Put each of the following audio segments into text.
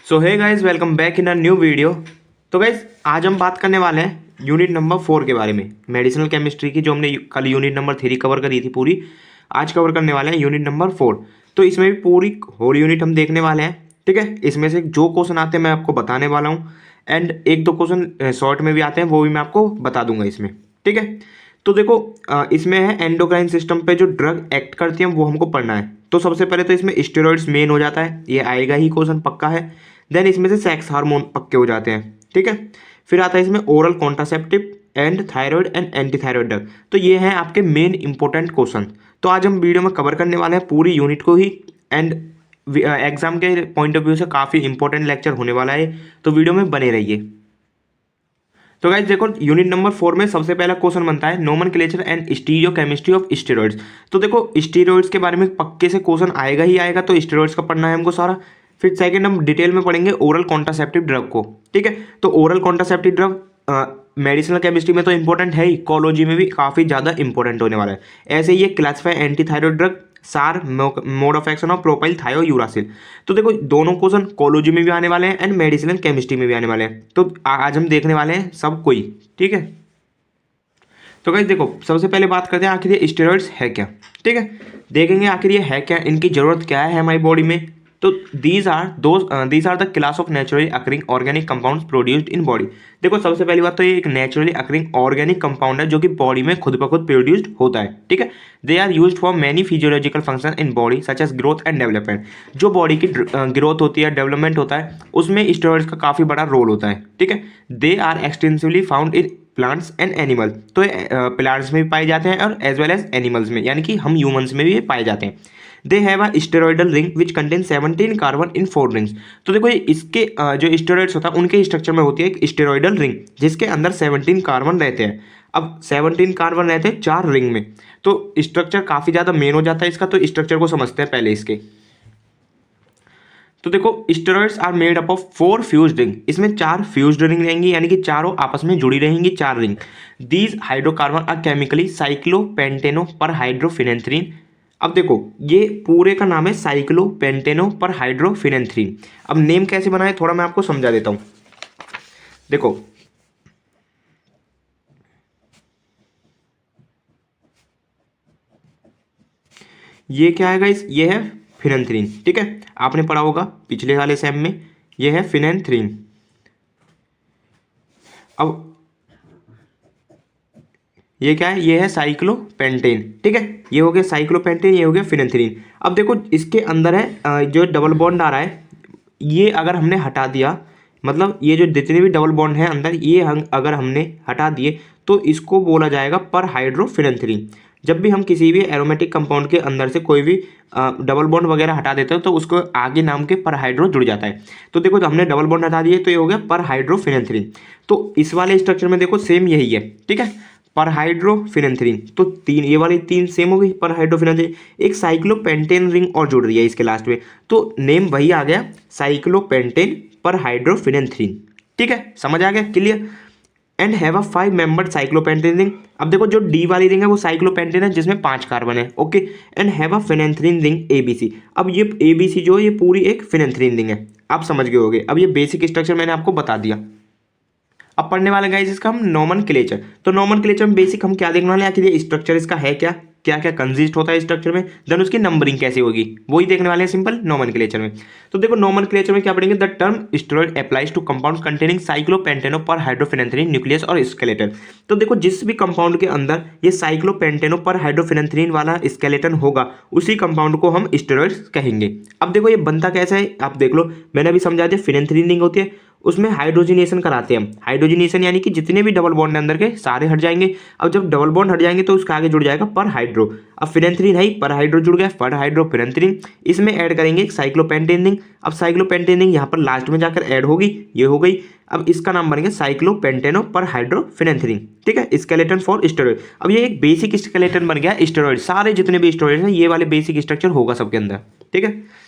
So hey guys, welcome back in a new video. तो guys आज हम बात करने वाले हैं यूनिट नंबर 4 के बारे में, मेडिसिनल केमिस्ट्री की, जो हमने कल यूनिट नंबर 3 कवर करी थी पूरी। आज कवर करने वाले हैं यूनिट नंबर 4। तो इसमें भी पूरी होल यूनिट हम देखने वाले हैं, ठीक है। इसमें से जो क्वेश्चन आते हैं मैं आपको बताने वाला हूँ, एंड एक दो क्वेश्चन शॉर्ट में भी आते हैं, वो भी मैं आपको बता दूंगा इसमें, ठीक है। तो देखो इसमें है एंडोक्राइन सिस्टम पे जो ड्रग एक्ट करती है वो हमको पढ़ना है। तो सबसे पहले तो इसमें स्टेरॉइड्स मेन हो जाता है, ये आएगा ही क्वेश्चन पक्का है। देन इसमें से सेक्स हार्मोन पक्के हो जाते हैं, ठीक है। फिर आता है इसमें oral contraceptive and thyroid and anti thyroid drug. तो ये हैं आपके मेन इंपॉर्टेंट क्वेश्चन। तो आज हम वीडियो में कवर करने वाले हैं पूरी यूनिट को ही, एंड एग्जाम के पॉइंट ऑफ व्यू से काफ़ी इंपॉर्टेंट लेक्चर होने वाला है, तो वीडियो में बने रहिए। तो गाइस देखो, यूनिट नंबर 4 में सबसे पहला क्वेश्चन बनता है nomenclature and stereochemistry of steroids. तो देखो स्टेरॉइड्स के बारे में पक्के से क्वेश्चन आएगा ही आएगा, तो स्टेरॉइड्स का पढ़ना है हमको सारा। फिर सेकंड हम डिटेल में पढ़ेंगे ओरल कॉन्ट्रासेप्टिव ड्रग को, ठीक है। तो oral contraceptive drug medicinal chemistry में तो इंपॉर्टेंट है ही, कोलॉजी में भी काफ़ी ज़्यादा इंपॉर्टेंट होने वाला है। ऐसे ही ये classify anti thyroid drug, SAR mode of action of propylthiouracil. तो देखो दोनों क्वेश्चन कोलॉजी में भी आने वाले हैं एंड मेडिसिनल केमिस्ट्री में भी आने वाले हैं, तो आज हम देखने वाले हैं सब कोई, ठीक है। तो गाइस देखो सबसे पहले बात करते हैं आखिर ये स्टेरॉइड्स है क्या, ठीक है। देखेंगे आखिर ये है क्या, इनकी जरूरत क्या है हमारी बॉडी में। तो these are the class of naturally occurring organic compounds produced in body. देखो सबसे पहली बात तो ये एक नेचुरली अकरिंग ऑर्गेनिक कंपाउंड है जो कि बॉडी में खुद ब खुद प्रोड्यूस्ड होता है, ठीक है। They are used for many physiological function in body such as growth and development. जो बॉडी की ग्रोथ होती है, डेवलपमेंट होता है, उसमें स्टेरॉइड्स का काफ़ी बड़ा रोल होता है, ठीक है। They are extensively found in plants and animal. तो प्लांट्स में भी पाए जाते हैं और एज वेल एज एनिमल्स में, यानी कि हम ह्यूमंस में भी पाए जाते हैं। They have a steroidal ring which contain 17 carbon in 4 rings. तो देखो इसके जो स्टेरॉइड्स होता है उनके स्ट्रक्चर में होती है एक स्टेरॉइडल रिंग, जिसके अंदर 17 कार्बन रहते हैं। अब 17 कार्बन रहते हैं 4 रिंग में, तो स्ट्रक्चर काफ़ी ज़्यादा मेन हो जाता है इसका। तो स्ट्रक्चर को समझते हैं पहले इसके। तो देखो steroids are made up of 4 fused ring. इसमें 4 फ्यूज्ड रिंग रहेंगी, यानी कि चारों आपस में जुड़ी रहेंगी, 4 ring. These hydrocarbon are chemically cyclopentanoperhydrophenanthrene. अब देखो ये पूरे का नाम है साइक्लोपेंटेनो पर हाइड्रोफिनेंथ्रीन। अब नेम कैसे बना है थोड़ा मैं आपको समझा देता हूं। देखो ये क्या है गाइस, ये है फिनेंथ्रीन, ठीक है। आपने पढ़ा होगा पिछले वाले सेम में, ये है फिनेंथ्रीन। अब ये क्या है, ये है साइक्लोपेंटेन, ठीक है। ये हो गया साइक्लोपेंटेन, ये हो गया फिनेंथ्रीन। अब देखो इसके अंदर है जो डबल बॉन्ड आ रहा है, ये अगर हमने हटा दिया, मतलब ये जो जितने भी डबल बॉन्ड है अंदर, ये हम अगर हमने हटा दिए तो इसको बोला जाएगा पर हाइड्रोफिनेंथ्रीन। जब भी हम किसी भी एरोमेटिक कंपाउंड के अंदर से कोई भी डबल बॉन्ड वगैरह हटा देते हो तो उसको आगे नाम के पर हाइड्रो जुड़ जाता है। तो देखो हमने डबल बॉन्ड हटा दिए तो ये हो गया पर हाइड्रोफिनेंथ्रीन। तो इस वाले स्ट्रक्चर में देखो सेम यही है, ठीक है, पर हाइड्रोफिनेंथ्रीन। तो तीन, ये वाली 3 सेम हो गई पर हाइड्रोफिनेंथ्रीन। एक साइक्लोपेंटेन रिंग और जुड़ रही है इसके लास्ट में, तो नेम वही आ गया साइक्लोपेंटेन पर हाइड्रोफिनेंथ्रीन, ठीक है। समझ आ गया, clear. And have a 5 membered cyclopentane ring. अब देखो जो डी वाली रिंग है वो साइक्लोपेंटेन है जिसमें 5 कार्बन है, okay. And have a phenanthrene ring ABC। अब ये ABC जो है ये पूरी एक फिनेंथ्रीन रिंग है, आप समझ गए होगे। अब ये बेसिक स्ट्रक्चर मैंने आपको बता दिया। अब पढ़ने वाले गाइस इसका हम नोमेनक्लेचर। तो नोमेनक्लेचर में बेसिक हम क्या देखने वाले हैं, आखिर ये स्ट्रक्चर इसका है क्या, क्या क्या कंसिस्ट होता है स्ट्रक्चर में, देन उसकी नंबरिंग कैसे होगी, वही देखने वाले हैं सिंपल नोमेनक्लेचर में। तो देखो नोमेनक्लेचर में क्या पढ़ेंगे, the term steroid applies to compounds containing cyclopentanoperhydrophenanthrene nucleus और स्केलेटन। तो देखो जिस भी कंपाउंड के अंदर ये साइक्लोपेंटेनो पर हाइड्रोफिनेंथ्रीन वाला स्केलेटन होगा उसी कंपाउंड को हम स्टेरॉइड्स कहेंगे। अब देखो ये बनता कैसा है आप देख लो, मैंने अभी समझा दिया। फिनेंथ्रीन रिंग होती है, उसमें हाइड्रोजिनेशन कराते हैं हम। हाइड्रोजिनेशन यानी कि जितने भी डबल बॉन्ड अंदर के सारे हट जाएंगे। अब जब डबल बॉन्ड हट जाएंगे तो उसके आगे जुड़ जाएगा पर हाइड्रो। अब फिनेंथ्रीन है, पर हाइड्रो जुड़ गया, पर हाइड्रो फिनेंथ्रीन। इसमें ऐड करेंगे एक साइक्लोपेंटेन रिंग। अब साइक्लोपेंटेन रिंग यहाँ पर लास्ट में जाकर ऐड होगी, ये हो गई। अब इसका नाम बनेगा साइक्लोपेंटेनो पर हाइड्रोफिनेंथ्रीन, ठीक है, स्केलेटन फॉर स्टेरॉइड। अब ये एक बेसिक स्केलेटन बन गया स्टेरॉइड। सारे जितने भी स्टेरॉइड हैं ये वाले बेसिक स्ट्रक्चर होगा सबके अंदर, ठीक है।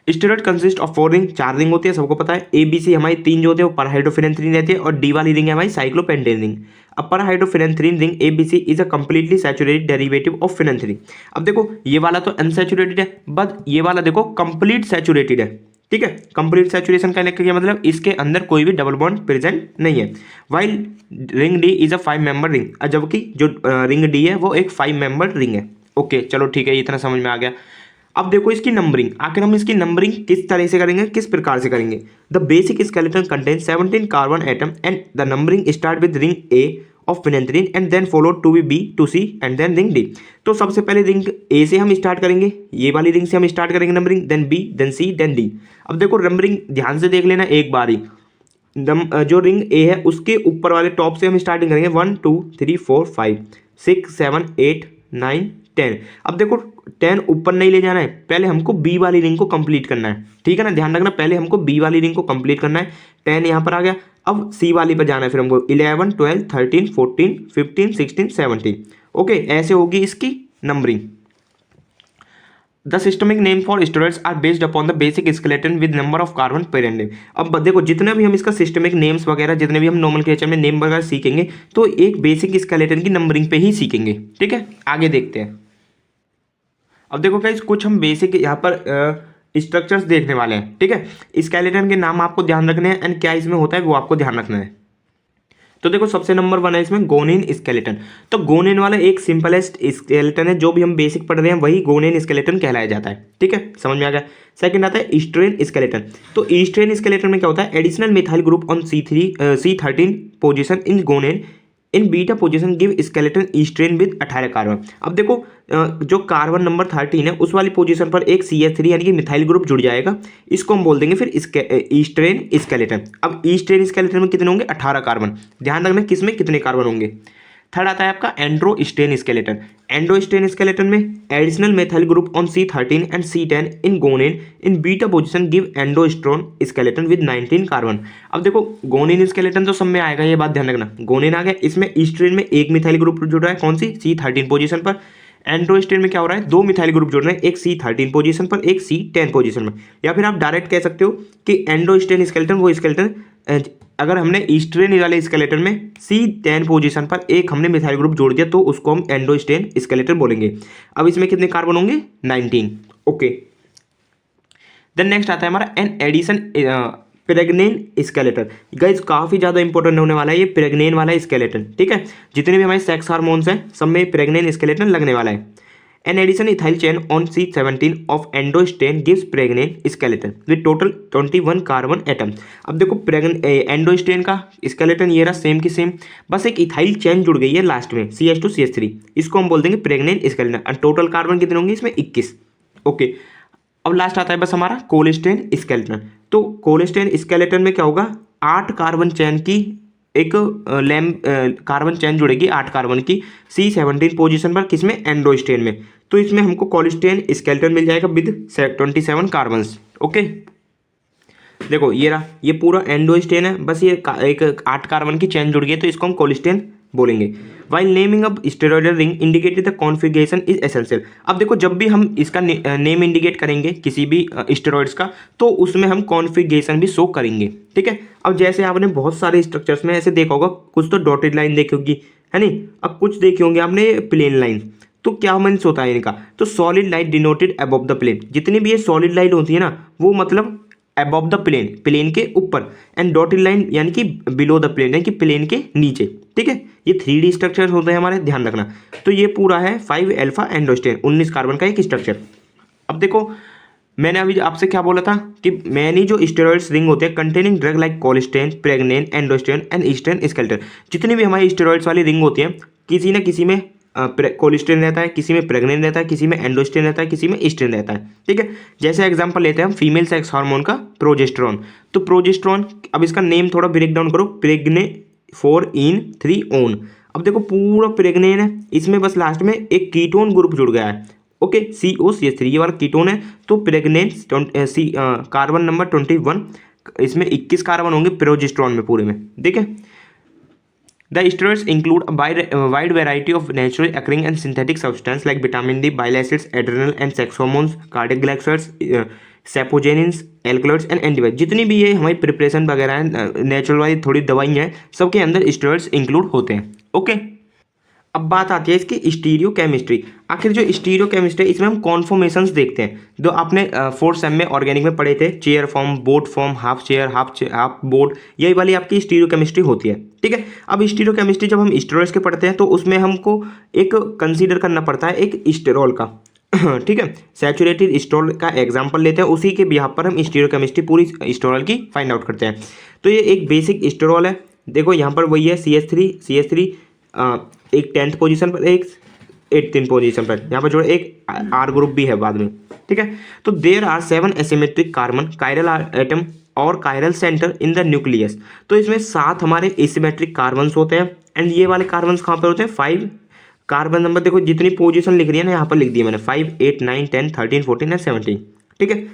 Steroid consist of 4 ring, 4 ring होती है, सबको पता है। ABC हमारी 3 जो होते हैं वो पर हाइड्रोफिनेंथ्रीन रहती है, और डी वाली रिंग है हमारी साइक्लोपेंटेन रिंग। अब perhydrophenanthrene ring ABC is a completely saturated derivative of phenanthrene. अब देखो ये वाला तो अनसैचुरेटेड है, बट ये वाला देखो कंप्लीट सैचुरेटेड है, ठीक है। कंप्लीट सैचुरेशन का क्या मतलब, इसके अंदर कोई भी डबल बॉन्ड प्रेजेंट नहीं है। While ring D is a 5 member ring, जबकि जो रिंग डी है वो एक 5 मेंबर रिंग है। ओके चलो ठीक है, इतना समझ में आ गया। अब देखो इसकी नंबरिंग, आखिर हम इसकी नंबरिंग किस तरह से करेंगे, किस प्रकार से करेंगे। The basic skeleton contain 17 carbon atom and the numbering start with ring A of phenanthrene and then followed to be B to C and then ring D. तो सबसे पहले रिंग ए से हम स्टार्ट करेंगे, ये वाली रिंग से हम स्टार्ट करेंगे नंबरिंग, देन बी, देन सी, देन डी। अब देखो नंबरिंग ध्यान से देख लेना एक बार ही। जो रिंग ए है उसके ऊपर वाले टॉप से हम स्टार्टिंग करेंगे 1 2 3 4 5 6 7 8 9 10। अब देखो 10 ऊपर नहीं ले जाना है, पहले हमको बी वाली रिंग को कंप्लीट करना है, ठीक है ना, ध्यान रखना, पहले हमको बी वाली रिंग को कंप्लीट करना है। 10 यहाँ पर आ गया, अब सी वाली पर जाना है, फिर हमको 11 12 13 14 15 16 17। ओके ऐसे होगी इसकी numbering. The systemic name for steroids are based upon the basic skeleton with number of carbon pair name. अब देखो जितने भी हम इसका सिस्टमिक नेम्स वगैरह, जितने भी हम नोमेनक्लेचर में नेम वगैरह सीखेंगे तो एक बेसिक स्केलेटन की नंबरिंग पे ही सीखेंगे, ठीक है। आगे देखते हैं। अब देखो गाइस कुछ हम बेसिक यहाँ पर स्ट्रक्चर्स देखने वाले हैं, ठीक है। स्केलेटन के नाम आपको ध्यान रखने हैं एंड क्या इसमें होता है वो आपको ध्यान रखना है। तो देखो सबसे नंबर 1 है इसमें गोनिन स्केलेटन। तो गोनिन वाला एक सिंपलेस्ट स्केलेटन है, जो भी हम बेसिक पढ़ रहे हैं वही गोनिन स्केलेटन कहलाया जाता है, ठीक है, समझ में आ गया। सेकंड आता है ईस्ट्रेन स्केलेटन। तो ईस्ट्रेन स्केलेटन में क्या होता है, additional methyl group on C13 position in gonane in beta position give skeleton estrane with 18 carbon. अब देखो जो कार्बन नंबर 13 है उस वाली पोजीशन पर एक CH3 यानी कि मिथाइल ग्रुप जुड़ जाएगा, इसको हम बोल देंगे फिर ईस्ट्रेन स्केलेटन। अब ईस्ट्रेन स्केलेटन में कितने होंगे, 18 कार्बन, ध्यान रखना किसमें कितने कार्बन होंगे। थर्ड आता है आपका एंड्रोस्टेन स्केलेटन। एंड्रोस्टेन स्केलेटन में additional methyl group on C13 and C10 in gonane in beta position give androstane skeleton with 19 carbon. अब देखो गोनिन स्केलेटन तो सब में आएगा, ये बात ध्यान रखना, गोनिन आ गया, इसमें ईस्ट्रेन में एक मिथाइल ग्रुप जुड़ रहा है, कौन सी, C13 पोजीशन पर। एंड्रोस्टेन में क्या हो रहा है, 2 मिथाइल ग्रुप जुड़ रहे हैं, एक C13 पोजीशन पर, एक C10 पोजीशन में। या फिर आप डायरेक्ट कह सकते हो कि एंडोस्टेन स्केलेटन वो स्केलेटन, अगर हमने ईस्ट्रेन वाले स्केलेटन में C10 पोजीशन पर एक हमने मिथाइल ग्रुप जोड़ दिया तो उसको हम एंडोस्टेन स्केलेटन बोलेंगे। अब इसमें कितने कार्बन होंगे, 19। ओके देन नेक्स्ट आता है हमारा एन एडिशन प्रेग्नेन स्केलेटन। गाइस काफी ज्यादा इंपॉर्टेंट होने वाला है ये प्रेग्नेन वाला स्केलेटन, ठीक है। जितने भी हमारे सेक्स हार्मोन्स हैं सब में प्रेग्नेन स्केलेटन लगने वाला है। An addition ethyl chain on C17 of endostain gives pregnant skeleton with total 21 carbon atom. अब देखो एंडोस्टेन का स्केलेटन ये रहा सेम की सेम, बस एक इथाइल चेन जुड़ गई है लास्ट में CH2CH3, इसको हम बोल देंगे प्रेग्नेंट स्केलेटन। टोटल कार्बन कितने होंगे इसमें, 21। ओके अब लास्ट आता है बस हमारा कोलेस्टेन स्केलेटन। तो कोलेस्टेन स्केलेटन में क्या होगा, 8 कार्बन चेन की एक कार्बन चेन जुड़ेगी 8 कार्बन की C17 पोजीशन पर, किसमें, एंडोस्टेन में। तो इसमें हमको कोलेस्टेन स्केलेटन मिल जाएगा विद 27 कार्बन। ओके देखो ये रहा, ये पूरा एंडोस्टेन है, बस ये एक 8 कार्बन की चेन जुड़ गई तो इसको हम कोलेस्टेन बोलेंगे। While naming up steroidal ring indicated the configuration is essential. अब देखो जब भी हम इसका नेम इंडिकेट करेंगे किसी भी स्टेरॉइड्स का तो उसमें हम कॉन्फ़िगरेशन भी शो करेंगे, ठीक है। अब जैसे आपने बहुत सारे स्ट्रक्चर्स में ऐसे देखा होगा, कुछ तो डॉटेड लाइन देखी होगी, है नहीं, अब कुछ देखी होंगे आपने प्लेन लाइन। तो क्या मीन्स होता है इनका, तो solid light denoted above the plane. जितनी भी ये सॉलिड लाइट होती है ना वो मतलब अबव द प्लेन, प्लेन के ऊपर, एंड डॉटेड लाइन यानी कि बिलो द प्लेन यानी कि प्लेन के नीचे, ठीक है। ये 3D स्ट्रक्चर होते हैं हमारे, ध्यान रखना। तो ये पूरा है 5 अल्फा एंडोस्टेन, 19 कार्बन का एक स्ट्रक्चर। अब देखो मैंने अभी आपसे क्या बोला था कि मैनी जो स्टेरॉइड्स रिंग होते हैं containing drug like cholestane, pregnane, androstane and estrane skeleton. जितनी भी हमारी स्टेरॉइड्स वाली रिंग होती हैं किसी न किसी में कोलेस्टेन रहता है, किसी में प्रेग्नेन रहता है, किसी में एंडोस्टेन रहता है, किसी में ईस्ट्रेन रहता है, ठीक है। जैसे एग्जांपल लेते हैं हम फीमेल सेक्स हार्मोन का प्रोजेस्टेरॉन। तो प्रोजेस्टेरॉन, अब इसका नेम थोड़ा ब्रेक डाउन करो, प्रेग्ने 4-in-3 ओन। अब देखो पूरा प्रेग्नेन है, इसमें बस लास्ट में एक कीटोन ग्रुप जुड़ गया है, ओके, COCH3 ये वाला कीटोन है। तो प्रेग्नेन कार्बन नंबर 21, इसमें 21 कार्बन होंगे प्रोजेस्टेरॉन में पूरे में, ठीक है। The steroids include a wide variety of naturally occurring and synthetic substances like vitamin D, bile acids, adrenal and sex hormones, cardiac glycosides, sapogenins, alkaloids and antibiotic. जितनी भी ये हमारी प्रिपरेशन वगैरह है नेचुरल वाली थोड़ी दवाइयाँ हैं, सबके अंदर स्टेरॉइड्स इंक्लूड होते हैं, ओके। अब बात आती है इसकी स्टीरियो केमिस्ट्री। आखिर जो स्टीरियो केमिस्ट्री इसमें हम कॉन्फॉर्मेशंस देखते हैं, जो आपने फोर्थ सेम में ऑर्गेनिक में पढ़े थे, chair form, boat form, half chair, half boat, यही वाली आपकी स्टीरियो केमिस्ट्री होती है। ठीक है, अब स्टीरियो केमिस्ट्री जब हम स्टेरॉइड्स के पढ़ते हैं तो उसमें हमको एक कंसीडर करना पड़ता है एक स्टेरॉल का। ठीक है, सैचुरेटेड स्टेरॉल का एग्जांपल लेते हैं, उसी के बिहाफ पर हम स्टीरियो केमिस्ट्री पूरी स्टेरॉल की फाइंड आउट करते हैं। तो ये एक बेसिक स्टेरॉल है, देखो यहाँ पर वही है CH3 एक 10th पोजीशन पर, एक 18th पोजीशन पर, यहाँ पर जो एक आर ग्रुप भी है बाद में। ठीक है, तो there are 7 asymmetric carbon chiral atom और chiral centre in the nucleus. तो इसमें 7 हमारे एसिमेट्रिक कार्बन्स होते हैं, एंड ये वाले कार्बन्स कहाँ पर होते हैं, 5 कार्बन नंबर, देखो जितनी पोजीशन लिख रही है ना यहाँ पर लिख दी मैंने, 5, 8, 9, 10, 13, 14 एंड 17। ठीक है,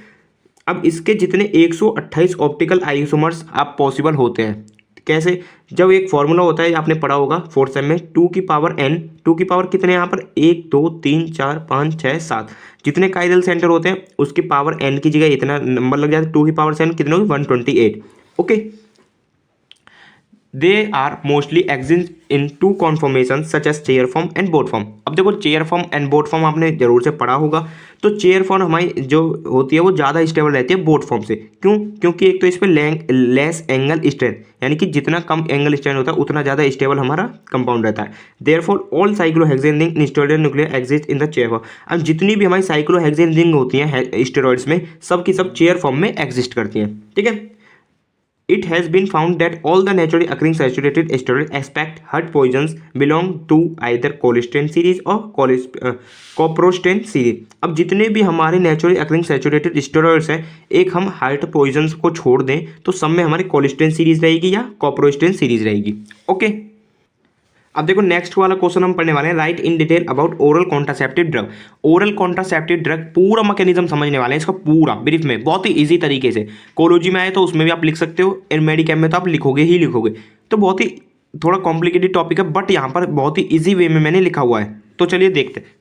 अब इसके जितने 128 ऑप्टिकल आइसोमर्स आप पॉसिबल होते हैं। कैसे, जब एक फॉर्मूला होता है, आपने पढ़ा होगा फोर्थ सेम में, 2 की पावर n, 2 की पावर कितने यहाँ पर 1 2 3 4 5 6 7, जितने काइरल सेंटर होते हैं उसकी पावर n की जगह इतना नंबर लग जाता है, 2 की पावर 7 कितने होगी 128। Okay, they are mostly exist in 2 conformation such as chair form and boat form. अब देखो chair form and boat form आपने जरूर से पढ़ा होगा। तो चेयर फॉर्म हमारी जो होती है वो ज़्यादा स्टेबल रहती है बोट फॉर्म से। क्यों? क्योंकि एक तो इस पर लेस एंगल स्ट्रेंथ, यानी कि जितना कम एंगल स्ट्रेंथ होता है उतना ज़्यादा स्टेबल हमारा कंपाउंड रहता है। Therefore all cyclohexane ring in steroid nuclear exist in the chair form. अब जितनी भी हमारी साइक्लोहेक्सेन रिंग होती हैं स्टेरॉइड्स में, सब की सब चेयर फॉर्म में एग्जिस्ट करती हैं। ठीक है, it has been found that all the naturally occurring saturated steroid except hurt poisons belong to either cholesterol series or coprostein series। अब जितने भी हमारे नेचुरली अकरिंग सैचुरेटेड स्टेरॉइड्स हैं, एक हम हार्ट पॉइजन्स को छोड़ दें तो सब में हमारी कोलेस्टेन सीरीज रहेगी या कॉप्रोस्टेन सीरीज रहेगी। ओके, अब देखो नेक्स्ट वाला क्वेश्चन हम पढ़ने वाले हैं, right in detail about oral contraceptive drug. Oral contraceptive drug पूरा मैकेनिज्म समझने वाले हैं इसका पूरा ब्रीफ में, बहुत ही इजी तरीके से। कोलॉजी में आए तो उसमें भी आप लिख सकते हो, इन मेडिकैम में तो आप लिखोगे ही लिखोगे। तो बहुत ही थोड़ा कॉम्प्लिकेटेड टॉपिक है, बट यहाँ पर बहुत ही ईजी वे में मैंने लिखा हुआ है। तो चलिए देखते हैं।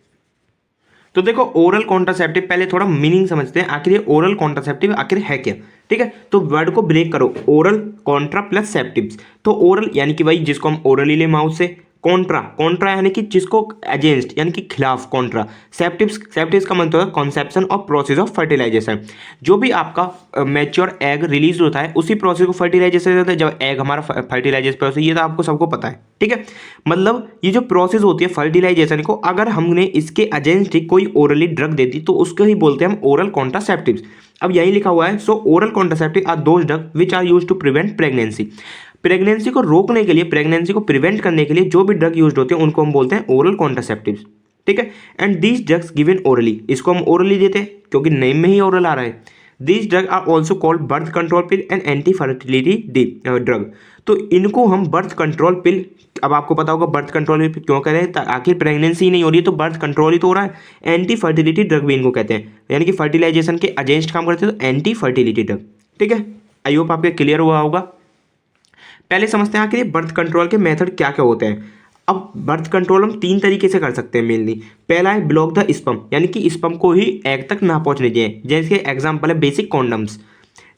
तो देखो ओरल कॉन्ट्रासेप्टिव, पहले थोड़ा मीनिंग समझते हैं, आखिर ये ओरल कॉन्ट्रासेप्टिव आखिर है क्या। ठीक है, तो वर्ड को ब्रेक करो, ओरल कॉन्ट्रा प्लस सेप्टिव्स। तो ओरल यानी कि भाई जिसको हम ओरली ले माउथ से, कॉन्ट्रा यानी कि जिसको अगेंस्ट यानी कि खिलाफ, कॉन्ट्रा। सेप्टिव्स का मतलब है कॉन्सेप्शन और प्रोसेस ऑफ फर्टिलाइजेशन। जो भी आपका मैच्योर एग रिलीज होता है उसी प्रोसेस को फर्टिलाइजेशन होता है। जब एग हमारा फर्टिलाइजेशन प्रोसेस, ये तो आपको सबको पता है। ठीक है, मतलब ये जो प्रोसेस होती है फर्टिलाइजेशन को, अगर हमने इसके अगेंस्ट ही कोई ओरली ड्रग दे दी तो उसको ही बोलते हैं हम ओरल कॉन्ट्रासेप्टिव्स। अब यही लिखा हुआ है, so oral contraceptive are those drug which are used to prevent pregnancy. Pregnancy को रोकने के लिए, प्रेगनेंसी को प्रिवेंट करने के लिए जो भी ड्रग यूज होते हैं उनको हम बोलते हैं ओरल कॉन्ट्रासेप्टिव्स। ठीक है, and these drugs given orally, इसको हम ओरली देते हैं क्योंकि नेम में ही ओरल आ रहा है। These drug are also called birth control pill and anti fertility drug. तो इनको हम बर्थ कंट्रोल पिल, अब आपको पता होगा बर्थ कंट्रोल पिल क्यों कह रहे हैं, आखिर प्रेगनेंसी ही नहीं हो रही है तो बर्थ कंट्रोल ही तो हो रहा है। एंटी फर्टिलिटी ड्रग भी इनको कहते हैं, यानी कि फर्टिलाइजेशन के अगेंस्ट काम करते हैं, तो एंटी फर्टिलिटी ड्रग। ठीक है, आई होप आपके क्लियर हुआ होगा। पहले समझते हैं आखिर बर्थ कंट्रोल के मेथड क्या क्या होते हैं। अब बर्थ कंट्रोल हम 3 तरीके से कर सकते हैं मेनली। पहला है ब्लॉक द स्पर्म, यानी कि स्पर्म को ही एग तक ना पहुंचने दें, जैसे एग्जांपल है बेसिक कॉन्डम्स।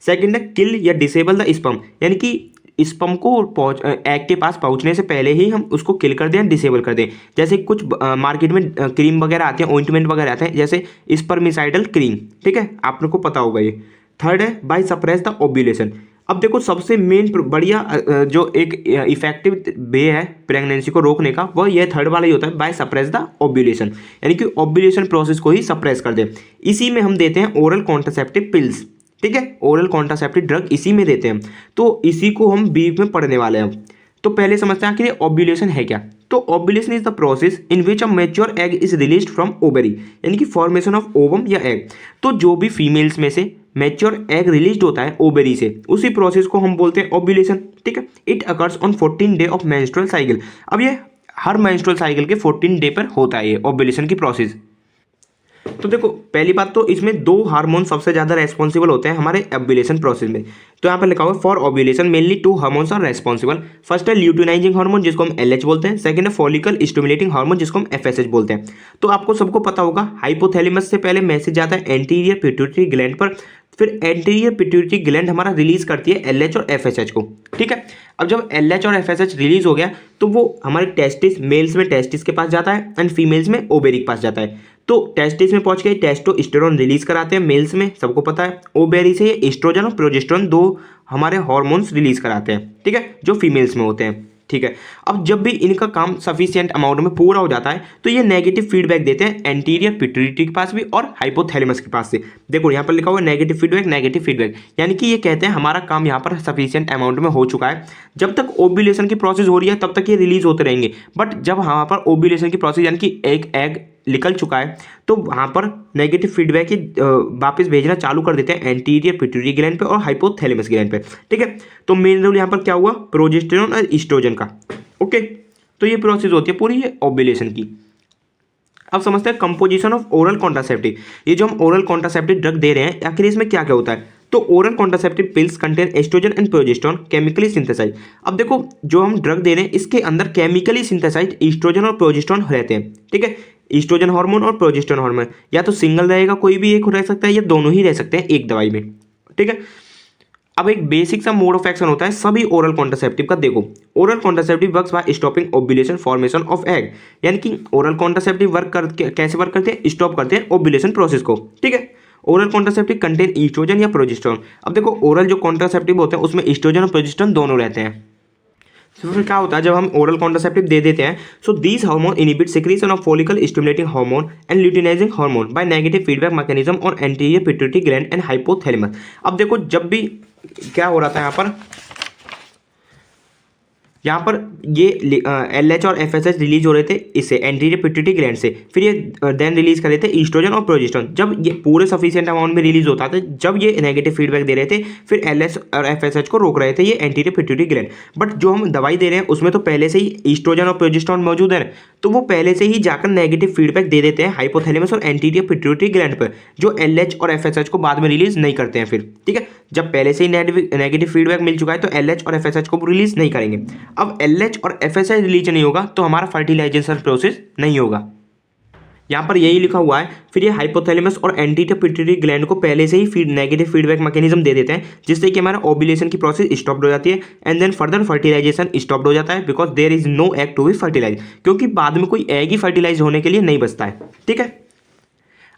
सेकंड है किल या डिसेबल द स्पर्म, यानी कि स्पर्म को एग के पास पहुंचने से पहले ही हम उसको किल कर दें, डिसेबल कर दें। जैसे कुछ मार्केट में क्रीम वगैरह आते हैं, ऑइंटमेंट वगैरह आते हैं, जैसे स्पर्मिसाइडल क्रीम। ठीक है, आपको पता होगा ये। थर्ड है बाय सप्रेस द ओव्यूलेशन। अब देखो सबसे मेन बढ़िया जो एक इफेक्टिव वे है प्रेगनेंसी को रोकने का, वो ये थर्ड वाला ही होता है, बाय सप्रेस द ओव्यूलेशन, यानी कि ओव्यूलेशन प्रोसेस को ही सप्रेस कर दे। इसी में हम देते हैं ओरल कॉन्ट्रासेप्टिव पिल्स। ठीक है, ओरल कॉन्ट्रासेप्टिव ड्रग इसी में देते हैं, तो इसी को हम बीच में पढ़ने वाले हैं। तो पहले समझते हैं कि ओव्यूलेशन है क्या। तो ovulation is the process in which a mature egg is released from ovary, यानी कि फॉर्मेशन ऑफ ओवम या एग। तो जो भी फीमेल्स में से मैच्योर एग रिलीज होता है ओवरी से, उसी प्रोसेस को हम बोलते हैं ओव्यूलेशन। ठीक है, it occurs on 14 day of menstrual cycle. अब ये हर मेंस्ट्रुअल साइकिल के 14 डे पर होता है ये ओव्यूलेशन की प्रोसेस। तो देखो पहली बात तो इसमें 2 हार्मोन सबसे ज़्यादा रेस्पॉन्सिबल होते हैं हमारे ओव्यूलेशन प्रोसेस में। तो यहाँ पर लिखा हुआ है for ovulation mainly 2 hormones are responsible. First है ल्यूटिनाइजिंग हार्मोन जिसको हम LH बोलते हैं, सेकंड है फॉलिकल स्टिमुलेटिंग हार्मोन जिसको हम FSH बोलते हैं। तो आपको सबको पता होगा हाइपोथैलेमस से पहले मैसेज आता है एंटीरियर पिट्यूटरी ग्लैंड पर, फिर एंटीरियर पिट्यूटरी ग्लैंड हमारा रिलीज करती है एलएच और एफएसएच को। ठीक है, अब जब एलएच और एफएसएच रिलीज हो गया तो वो हमारे टेस्टिस, मेल्स में टेस्टिस के पास जाता है एंड फीमेल्स में ओवेरी के पास जाता है। तो टेस्टिस में पहुंच के टेस्टोस्टेरोन रिलीज कराते हैं मेल्स में, सबको पता है। ओवेरी से ये एस्ट्रोजन और प्रोजेस्टेरोन दो हमारे हार्मोन्स रिलीज कराते हैं, ठीक है, जो फीमेल्स में होते हैं। ठीक है, अब जब भी इनका काम सफिशिएंट अमाउंट में पूरा हो जाता है तो ये नेगेटिव फीडबैक देते हैं एंटीरियर पिट्यूटरी के पास भी और हाइपोथैलेमस के पास से। देखो यहाँ पर लिखा हुआ है नेगेटिव फीडबैक, यानी कि ये कहते हैं हमारा काम यहाँ पर सफिशिएंट अमाउंट में हो चुका है। जब तक ओव्यूलेशन की प्रोसेस हो रही है तब तक ये रिलीज होते रहेंगे, बट जब यहाँ पर ओव्यूलेशन की प्रोसेस यानी कि एक एग निकल चुका है तो वहाँ पर नेगेटिव फीडबैक ही वापस भेजना चालू कर देते हैं एंटीरियर पिट्यूटरी ग्लैंड पे और हाइपोथैलेमस ग्लैंड पे। ठीक है, तो मेन रोल यहाँ पर क्या हुआ, प्रोजेस्टेरोन और एस्ट्रोजन का। ओके, तो ये प्रोसेस होती है पूरी ओव्यूलेशन की। अब समझते हैं कंपोजिशन ऑफ ओरल कॉन्ट्रासेप्टिव। ये जो हम ओरल कॉन्ट्रासेप्टिव ड्रग दे रहे हैं आखिर इसमें क्या क्या होता है। तो oral contraceptive pills contain estrogen and progesterone chemically synthesize. अब देखो जो हम ड्रग दे रहे हैं इसके अंदर केमिकली सिंथेसाइज एस्ट्रोजन और प्रोजेस्टेरोन रहते हैं। ठीक है, एस्ट्रोजन हार्मोन और प्रोजेस्टेरोन हार्मोन या तो सिंगल रहेगा, कोई भी एक रह सकता है, या दोनों ही रह सकते हैं एक दवाई में। ठीक है, अब एक बेसिक सा मोड ऑफ एक्शन होता है सभी ओरल कॉन्ट्रासेप्टिव का। देखो oral contraceptive works by stopping ovulation formation of egg, यानी कि ओरल कॉन्ट्रासेप्टिव वर्क करके कैसे वर्क करते हैं, स्टॉप करते हैं ओव्यूलेशन प्रोसेस को। ठीक है, ओरल कॉन्ट्रासेप्टिव कंटेन एस्ट्रोजन या प्रोजेस्टेरोन। अब देखो ओरल जो कॉन्ट्रासेप्टिव होते हैं उसमें एस्ट्रोजन और प्रोजेस्टेरोन दोनों रहते हैं। तो फिर क्या होता है जब हम ओरल कॉन्ट्रासेप्टिव दे देते हैं, so these hormone inhibit secretion of follicle stimulating hormone and luteinising hormone by negative feedback mechanism और anterior pituitary gland and hypothalamus. अब देखो जब भी क्या हो रहा था यहाँ पर ये एलएच और एफएसएच रिलीज हो रहे थे इससे एंटीरियर पिट्यूटरी ग्लैंड से, फिर ये देन रिलीज कर रहे थे ईस्ट्रोजन और प्रोजेस्टेरोन। जब ये पूरे सफिशिएंट अमाउंट में रिलीज होता था, जब ये नेगेटिव फीडबैक दे रहे थे, फिर एलएच और एफएसएच को रोक रहे थे ये एंटीरियर पिट्यूटरी ग्लैंड। बट जो हम दवाई दे रहे हैं उसमें तो पहले से ही ईस्ट्रोजन और प्रोजेस्टेरोन मौजूद है, तो वो पहले से ही जाकर नेगेटिव फीडबैक दे देते हैं हाइपोथैलेमस और एंटीरियर पिट्यूटरी ग्लैंड पर, जो एलएच और एफएसएच को बाद में रिलीज नहीं करते हैं फिर। ठीक है, जब पहले से ही नेगेटिव फीडबैक मिल चुका है तो एलएच और एफएसएच को रिलीज नहीं करेंगे। अब एलएच और एफएसएच रिलीज नहीं होगा तो हमारा फर्टिलाइजेशन प्रोसेस नहीं होगा। यहाँ पर यही लिखा हुआ है। फिर ये हाइपोथैलेमस और एंटीरियर पिट्यूटरी ग्लैंड को पहले से ही नेगेटिव फीडबैक मैकेनिज्म दे देते हैं, जिससे कि हमारा ओव्यूलेशन की प्रोसेस स्टॉप हो जाती है and then further fertilization stop हो जाता है, because there is no egg to be fertilize, क्योंकि बाद में कोई एग ही फर्टिलाइज होने के लिए नहीं बचता है। ठीक है,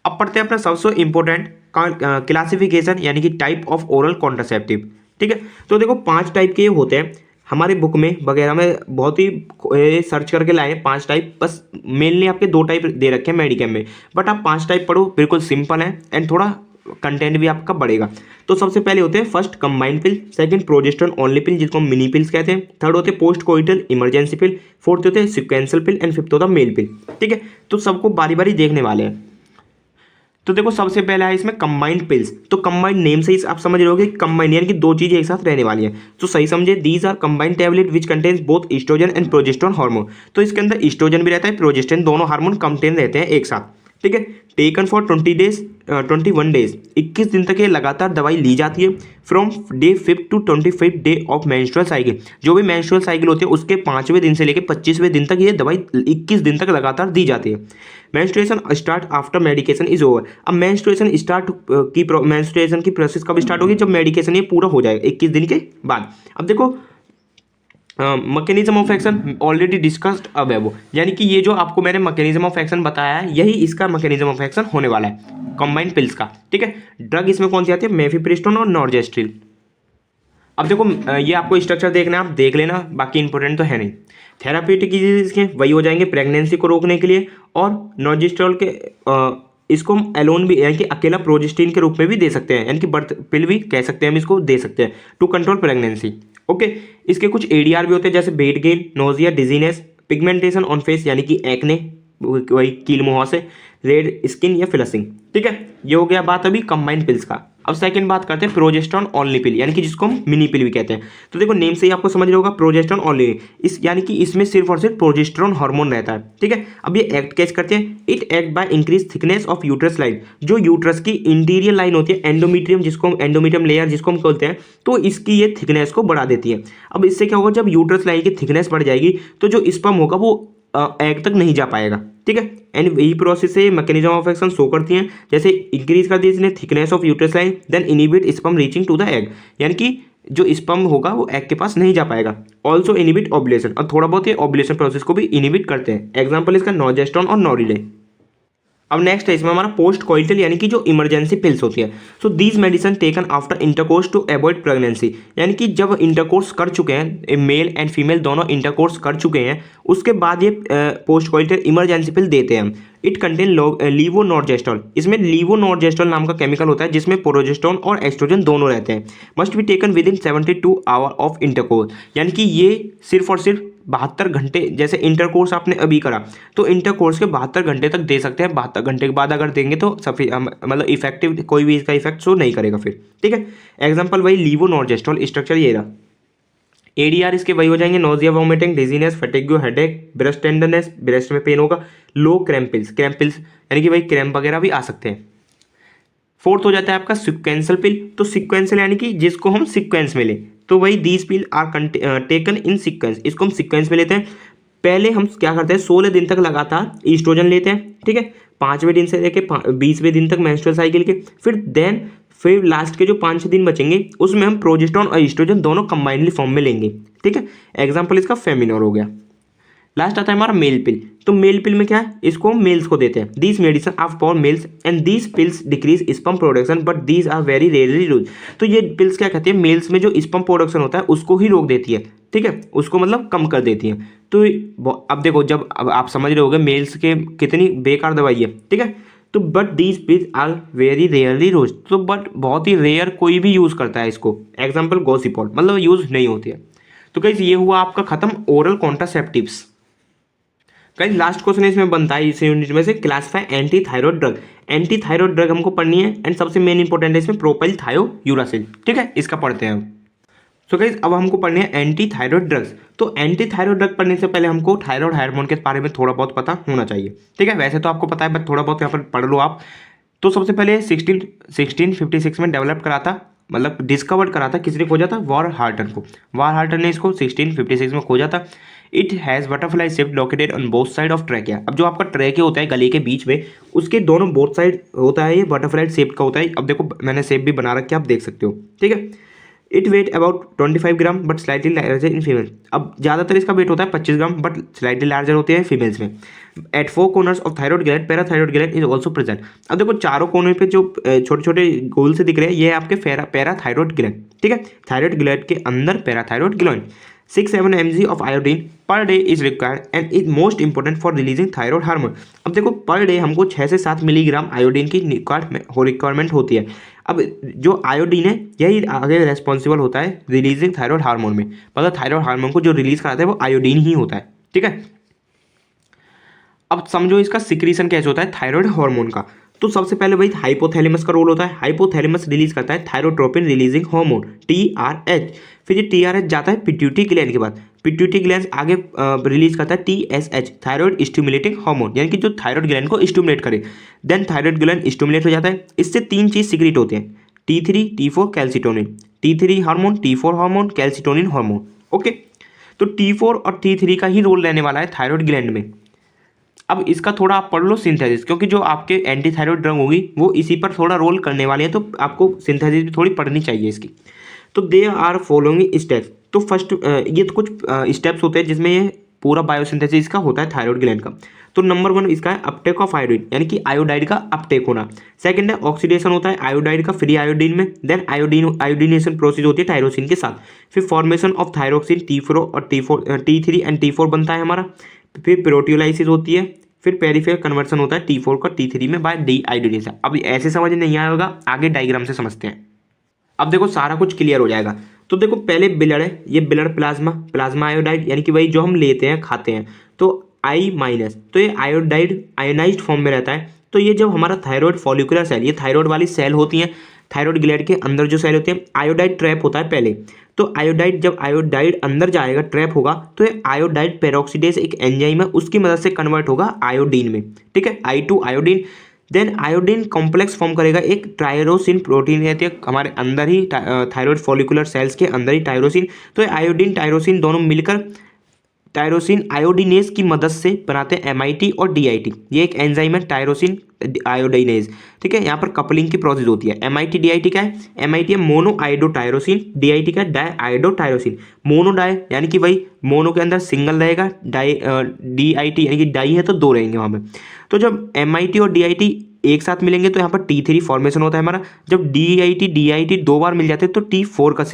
अब पढ़ते हैं अपना सबसे इंपॉर्टेंट क्लासिफिकेशन यानी कि टाइप ऑफ ओरल कॉन्ट्रासेप्टिव। ठीक है, तो देखो 5 टाइप के होते हैं हमारे बुक में वगैरह में, बहुत ही सर्च करके लाए 5 टाइप, बस मेनली आपके 2 टाइप दे रखे हैं मेडिकेम में, बट आप 5 टाइप पढ़ो, बिल्कुल सिंपल है एंड थोड़ा कंटेंट भी आपका बढ़ेगा। तो सबसे पहले होते हैं फर्स्ट कंबाइंड पिल, सेकंड प्रोजेस्टेरोन ओनली पिल जिसको हम मिनी पिल्स कहते हैं, थर्ड होते हैं पोस्ट कोइटल इमरजेंसी पिल, फोर्थ होते हैं सिक्वेंशियल पिल एंड फिफ्थ होता है मेल पिल। ठीक है, तो सबको बारी बारी देखने वाले हैं। तो देखो सबसे पहला है इसमें कंबाइंड पिल्स। तो कंबाइंड नेम से ही आप समझ रहे हो कि कंबाइंड यानी कि 2 चीजें एक साथ रहने वाली हैं, तो सही समझे। These are combined tablet which contains both estrogen and progesterone hormone. तो इसके अंदर एस्ट्रोजन भी रहता है, प्रोजेस्टेरोन, दोनों हार्मोन कंटेन रहते हैं एक साथ। ठीक है, टेकन फॉर 21 डेज, 21 दिन तक ये लगातार दवाई ली जाती है, from day 5 to 25 day of menstrual cycle. जो भी मेंस्ट्रुअल साइकिल होती है उसके 5वें दिन से लेकर 25वें दिन तक ये दवाई 21 दिन तक लगातार दी जाती है। Menstruation start after medication is over. अब मेंस्ट्रुएशन की प्रोसेस कब स्टार्ट होगी, जब मेडिकेशन ये पूरा हो जाएगा 21 दिन के बाद। अब देखो mechanism of action already discussed अब है वो, यानी कि ये जो आपको मैंने मैकेनिज्म ऑफ एक्शन बताया है यही इसका मैकेनिज्म ऑफ एक्शन होने वाला है कंबाइंड पिल्स का। ठीक है, ड्रग इसमें कौन सी आती है, मेफिप्रिस्टोन और नॉर्जेस्ट्रिल। अब देखो ये आपको स्ट्रक्चर देखना है, आप देख लेना, बाकी इंपॉर्टेंट तो है नहीं। थेराप्यूटिक इसके वही हो जाएंगे प्रेगनेंसी को रोकने के लिए, और नॉर्जेस्ट्रॉल के इसको हम एलोन भी यानी कि अकेला प्रोजेस्टिन के रूप में भी दे सकते हैं, यानी कि बर्थ पिल भी कह सकते हैं हम इसको दे सकते हैं टू कंट्रोल प्रेगनेंसी। ओके, इसके कुछ एडीआर भी होते हैं जैसे weight gain, nausea, dizziness, pigmentation on face यानी कि एक्ने, वही कील मुहां से, रेड स्किन या फ्लशिंग। ठीक है, ये हो गया बात अभी कंबाइंड पिल्स का। अब सेकंड बात करते हैं प्रोजेस्टेरोन ओनली पिल, यानी कि जिसको हम मिनी पिल भी कहते हैं। तो देखो नेम से ही आपको समझ रहे होगा प्रोजेस्टेरोन ओनली, इस यानी कि इसमें सिर्फ और सिर्फ प्रोजेस्टेरोन हार्मोन रहता है। ठीक है, अब ये एक्ट कैसे करते हैं, it act by increase thickness of uterus line. जो यूट्रस की इंटीरियर लाइन होती है एंडोमीट्रियम, जिसको हम एंडोमीट्रियम लेयर जिसको हम कहते हैं, तो इसकी ये थिकनेस को बढ़ा देती है। अब इससे क्या होगा, जब यूट्रस लाइन की थिकनेस बढ़ जाएगी तो जो स्पर्म होगा वो एग तक नहीं जा पाएगा। ठीक ठीक है। एंड यही प्रोसेस से मैकेनिज्म ऑफ एक्शन शो करती हैं, जैसे इंक्रीज कर दी इसने thickness of uterus line, then inhibit sperm reaching to the egg, यानी कि जो स्पर्म होगा वो एग के पास नहीं जा पाएगा। ऑल्सो इनिबिट ओव्यूलेशन, और थोड़ा बहुत ये ओव्यूलेशन प्रोसेस को भी इनिबिट करते हैं। एग्जाम्पल इसका नोजेस्ट्रॉन और नोरिडे। अब नेक्स्ट है इसमें हमारा पोस्ट कोइटल, यानी कि जो इमरजेंसी पिल्स होती है। So these medicine taken after intercourse to avoid pregnancy, यानी कि जब इंटरकोर्स कर चुके हैं, मेल एंड फीमेल दोनों इंटरकोर्स कर चुके हैं, उसके बाद ये पोस्ट कोइटल इमरजेंसी पिल देते हैं हम। इट कंटेन लीवोनॉर्जेस्ट्रॉल, इसमें लीवोनॉर्जेस्ट्रॉल नाम का केमिकल होता है जिसमें प्रोजेस्टेरोन और एस्ट्रोजन दोनों रहते हैं। Must be taken with in 72 hour of intercourse, यानी कि ये सिर्फ और सिर्फ 72 घंटे, जैसे इंटरकोर्स आपने अभी करा तो इंटरकोर्स के 72 घंटे तक दे सकते हैं। 72 घंटे के बाद अगर देंगे तो मतलब इफेक्टिव कोई भी इसका इफेक्ट शो नहीं करेगा फिर, ठीक है। एग्जांपल वही लीवोनॉर्जेस्ट्रॉल, स्ट्रक्चर ये रहा। एडीआर इसके वही हो जाएंगे, nausea, vomiting, dizziness, fatigue, headache, breast tenderness, breast में पेन होगा, लो क्रैम्पिल्स, क्रैम्पिल्स यानी कि भाई क्रैम्प वगैरह भी आ सकते हैं। फोर्थ हो जाता है आपका सिक्वेंसल पिल, तो सिक्वेंसल यानी कि जिसको हम सिक्वेंस में लें, तो वही these pill are taken in sequence, इसको हम सिक्वेंस में लेते हैं। पहले हम क्या करते हैं, 16 दिन तक लगातार ईस्ट्रोजन लेते हैं, ठीक है, 5वें दिन से लेके 20वें दिन तक मेंस्ट्रुअल साइकिल के, फिर लास्ट के जो 5 दिन बचेंगे उसमें हम प्रोजेस्टेरोन और ईस्ट्रोजन दोनों कंबाइनली फॉर्म में लेंगे, ठीक है। एग्जाम्पल इसका फेमिनोर हो गया। लास्ट आता है हमारा मेल पिल, तो मेल पिल में क्या है, इसको मेल्स को देते हैं। These medicine are for males and these pills decrease sperm production but these are very rarely used, तो ये पिल्स क्या कहती है, मेल्स में जो स्पर्म प्रोडक्शन होता है उसको ही रोक देती है, ठीक है, उसको मतलब कम कर देती है। तो अब देखो, जब अब आप समझ रहे होगे मेल्स के कितनी बेकार दवाई है, ठीक है। तो but these pills are very rarely used, तो बट बहुत ही रेयर कोई भी यूज़ करता है इसको। एग्जाम्पल गोसिपॉल, मतलब यूज़ नहीं होती है। तो गाइस ये हुआ आपका खत्म oral contraceptives. Guys last question इसमें बनता है इस यूनिट में से, classify anti thyroid drug. Anti thyroid drug हमको पढ़नी है एंड सबसे मेन इंपॉर्टेंट है इसमें प्रोपाइल थायोयूरासिल, ठीक है, इसका पढ़ते हैं हम। सो गाइस अब हमको पढ़नी है एंटी थायराइड ड्रग्स। तो एंटी थायराइड ड्रग पढ़ने से पहले हमको थायराइड हार्मोन के बारे में थोड़ा बहुत पता होना चाहिए, ठीक है। वैसे तो आपको पता है बट थोड़ा बहुत यहाँ पर पढ़ लो आप। तो सबसे पहले 1656 में डेवलप करा था, मतलब डिस्कवर्ड करा था, किसने खोजा था, वारहार्टन को। वारहार्टन ने इसको 1656 में खोजा था। It has butterfly shape located on both side of trachea. अब जो आपका ट्रैकिया होता है गले के बीच में, उसके दोनों बोथ साइड होता है, ये बटरफ्लाई शेप का होता है। अब देखो मैंने शेप भी बना रखी है, आप देख सकते हो, ठीक है। It weight about 25 gram but slightly larger in female. अब ज़्यादातर इसका वेट होता है 25 ग्राम बट स्लाइटली लार्जर होते हैं फीमेल्स में। At 4 corners of thyroid gland parathyroid gland is also present. अब देखो चारों कोने पे जो छोटे छोटे गोल से दिख रहे हैं, ये आपके पैराथायराइड ग्लैंड, ठीक है। थायराइड ग्लैंड के अंदर parathyroid gland. 6-7 mg of iodine per day is required and is most important for releasing thyroid hormone. अब देखो पर डे हमको 6 से 7 मिलीग्राम आयोडीन की रिक्वायरमेंट होती है। अब जो आयोडीन है यही आगे रेस्पॉन्सिबल होता है रिलीजिंग थायराइड हार्मोन में, मतलब थायराइड हार्मोन को जो रिलीज कराता है वो आयोडीन ही होता है, ठीक है। अब समझो इसका सिक्रीशन कैसे होता है थायराइड हार्मोन का। तो सबसे पहले भाई हाइपोथैलेमस का रोल होता है। हाइपोथैलेमस रिलीज करता है थायरोट्रोपिन रिलीजिंग हार्मोन TRH। फिर ये TRH जाता है पिट्यूटरी ग्लैंड के बाद, पिट्यूटरी ग्लैंड आगे रिलीज करता है TSH थायराइड स्टिमुलेटिंग हार्मोन, यानी कि जो थायराइड ग्लैंड को स्टिमुलेट करे। देन थायराइड ग्लैंड स्टिमुलेट हो जाता है, इससे 3 चीज सिक्रीट होते हैं, T3 T4 calcitonin. T3 hormone, T4 hormone, calcitonin hormone, okay. तो T4 और T3 का ही रोल रहने वाला है थायराइड ग्लैंड में। अब इसका थोड़ा आप पढ़ लो सिंथेसिस, क्योंकि जो आपके एंटी थायराइड ड्रग होगी वो इसी पर थोड़ा रोल करने वाली है, तो आपको सिंथेसिस भी थोड़ी पढ़नी चाहिए इसकी। तो दे आर फॉलोइंग स्टेप्स। तो फर्स्ट ये तो कुछ स्टेप्स होते हैं जिसमें ये पूरा बायोसिंथेसिस का होता है थायराइड ग्लैंड का। तो नंबर 1 इसका है अपटेक ऑफ आयोडीन, यानी कि आयोडाइड का अपटेक होना। सेकंड है ऑक्सीडेशन होता है आयोडाइड का फ्री आयोडीन में। देन आयोडीनेशन प्रोसेस होती है टायरोसिन के साथ। फिर फॉर्मेशन ऑफ थायरोक्सिन T4 और T3 एंड T4 बनता है हमारा। फिर प्रोटियोलाइसिस होती है। फिर पेरिफेरल कन्वर्सन होता है T4 का T3 में बाय डीहाइड्रोजिनेशन। अब ऐसे समझ नहीं आया होगा, आगे डायग्राम से समझते हैं। अब देखो सारा कुछ क्लियर हो जाएगा। तो देखो पहले ब्लड है, ये ब्लड प्लाज्मा आयोडाइड, यानी कि वही जो हम लेते हैं खाते हैं, तो I-, तो ये आयोडाइड आयोनाइज्ड फॉर्म में रहता है। तो ये जब हमारा थायराइड फॉलिकुलर सेल, ये थायराइड वाली सेल होती हैं, थायराइड ग्लैंड के अंदर जो सेल होते हैं, आयोडाइड ट्रैप होता है पहले। तो आयोडाइड जब आयोडाइड अंदर जाएगा, ट्रैप होगा, तो ये आयोडाइड पेरोक्सीडेज एक एंजाइम है, उसकी मदद से कन्वर्ट होगा आयोडीन में, ठीक है, I2 iodine. Then iodine complex form करेगा एक टायरोसिन प्रोटीन रहती है हमारे अंदर ही, थायराइड फॉलिकुलर सेल्स के अंदर ही टायरोसिन। तो आयोडीन टायरोसिन दोनों मिलकर टायरोसिन आयोडीनेज की मदद से बनाते हैं एमआईटी और डीआईटी। ये एक एंजाइम है टायरोसिन आयोडीनेज, ठीक है। यहाँ पर कपलिंग की प्रोसेस होती है। एमआईटी डीआईटी क्या है? एमआईटी है मोनो आयोडोटायरोसिन, डीआईटी का डाई आयोडोटायरोसिन। मोनो डाई यानी कि वही मोनो के अंदर सिंगल रहेगा, डाई डीआईटी यानी कि डाई है तो दो रहेंगे वहाँ पे। तो जब एमआईटी और डीआईटी एक साथ मिलेंगे तो यहाँ पर T3 फॉर्मेशन होता है हमारा। जब डीआईटी दो बार मिल जाते हैं तो T4 का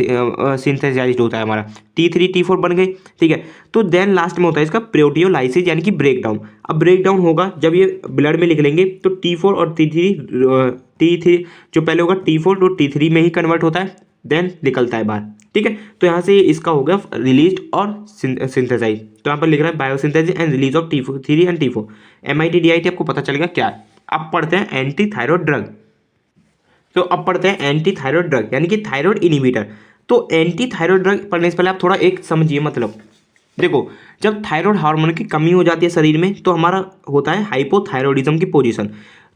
सिंथेसाइज्ड होता है हमारा। T3 T4 बन गए, ठीक है। तो देन लास्ट में होता है इसका प्रोटियोलाइसिस यानी कि ब्रेकडाउन। अब ब्रेकडाउन होगा जब ये ब्लड में लिख लेंगे तो T4 और T3 जो पहले होगा T4 तो T3 में ही कन्वर्ट होता है, देन निकलता है बाहर, ठीक है। तो यहाँ से इसका हो गया रिलीज और सिंथेसाइज। तो यहाँ पर लिख रहा है biosynthesis and release of T3 and T4। MIT DIT आपको पता चलेगा क्या है। अब पढ़ते हैं एंटी थायरॉयड ड्रग। तो अब पढ़ते हैं एंटी थायरॉयड ड्रग यानी कि थायरॉयड इनिबिटर। तो एंटी थायरॉयड ड्रग पढ़ने से पहले आप थोड़ा एक समझिए, मतलब देखो जब थायरॉयड हार्मोन की कमी हो जाती है शरीर में तो हमारा होता है हाइपोथायरॉयडिज्म की पोजीशन।